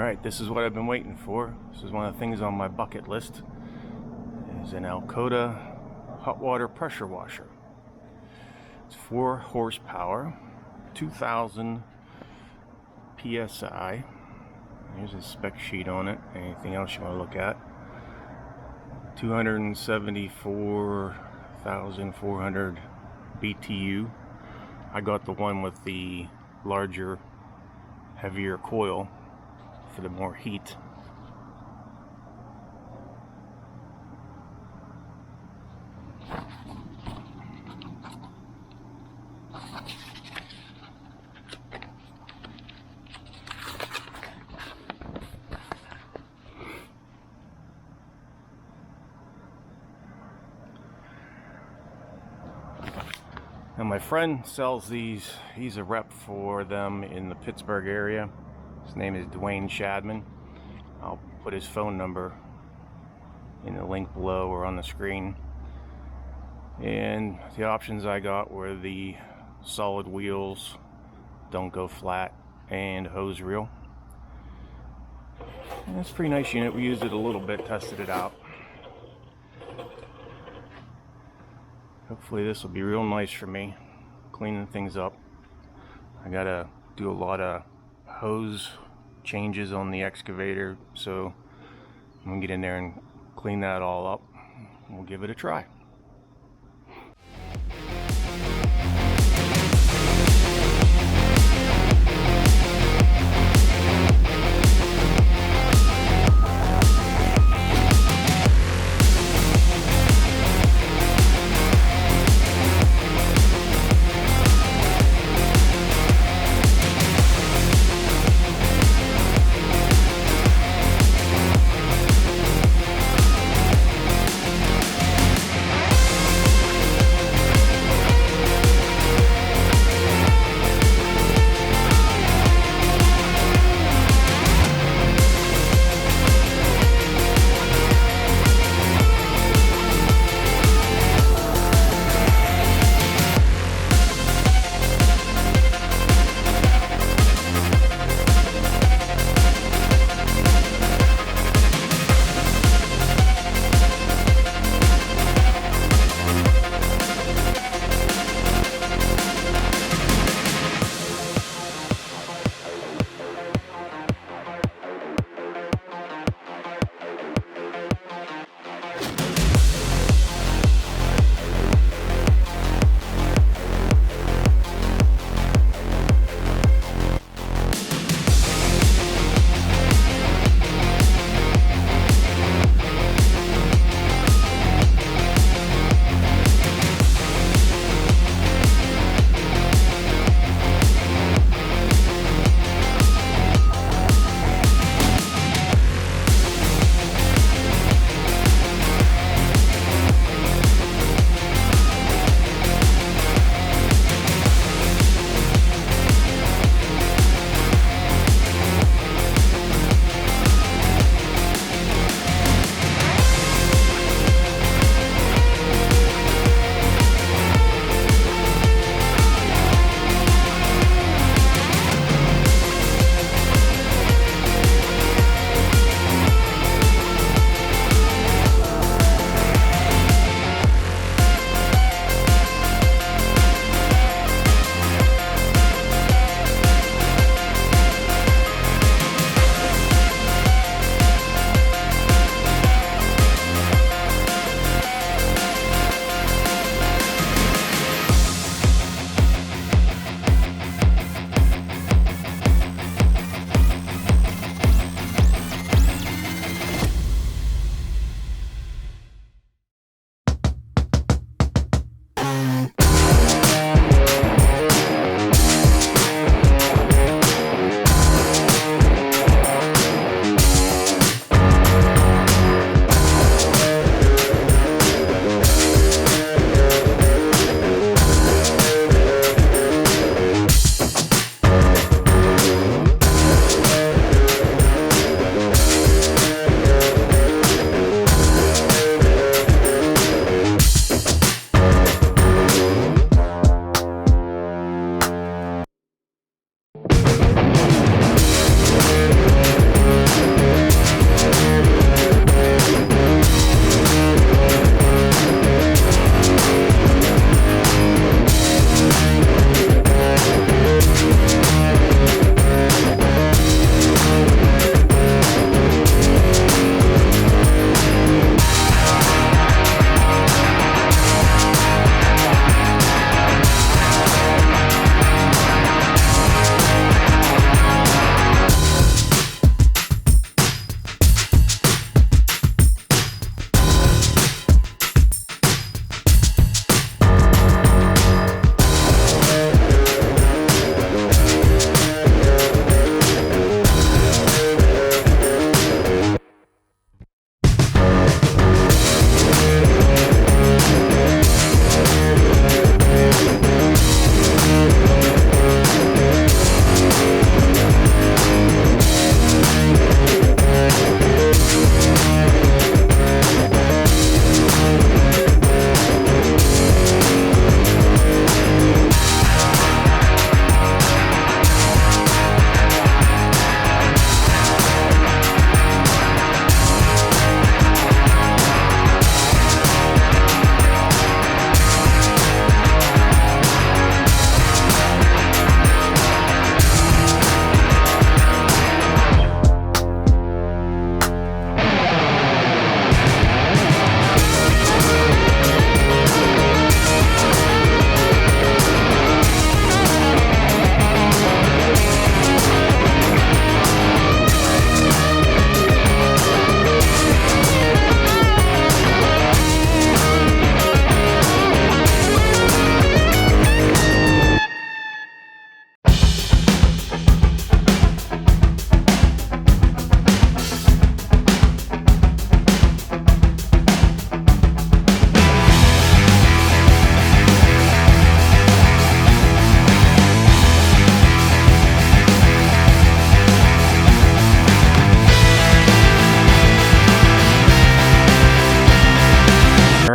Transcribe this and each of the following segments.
Alright, this is what I've been waiting for. This is one of the things on my bucket list. It is an Alkota hot water pressure washer. It's 4 horsepower, 2000 PSI. Here's a spec sheet on it. Anything else you want to look at? 274,400 BTU. I got the one with the larger, heavier coil for the more heat. Now my friend sells these. He's a rep for them in the Pittsburgh area. His name is Dwayne Shadman. I'll put his phone number in the link below or on the screen. And the options I got were the solid wheels, don't go flat, and hose reel. And it's a pretty nice unit. We used it a little bit, tested it out. Hopefully this will be real nice for me, cleaning things up. I gotta do a lot of hose changes on the excavator, so I'm gonna get in there and clean that all up. We'll give it a try.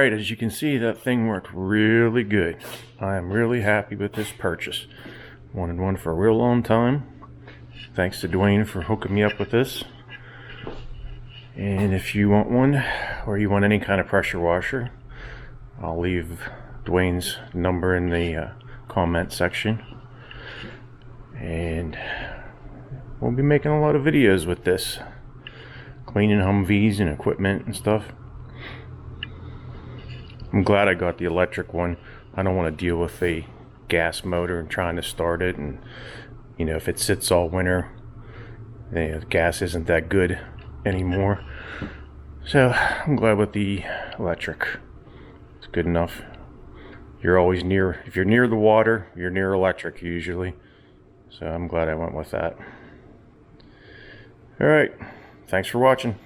Alright, as you can see, that thing worked really good. I am really happy with this purchase. Wanted one for a real long time. Thanks to Dwayne for hooking me up with this. And if you want one, or you want any kind of pressure washer, I'll leave Dwayne's number in the comment section. And we'll be making a lot of videos with this, cleaning Humvees and equipment and stuff. I'm glad I got the electric one. I don't want to deal with a gas motor and trying to start it, and you know, if it sits all winter, the gas isn't that good anymore. So I'm glad with the electric. It's good enough. You're always near, if you're near the water, you're near electric usually. So I'm glad I went with that. Alright, thanks for watching.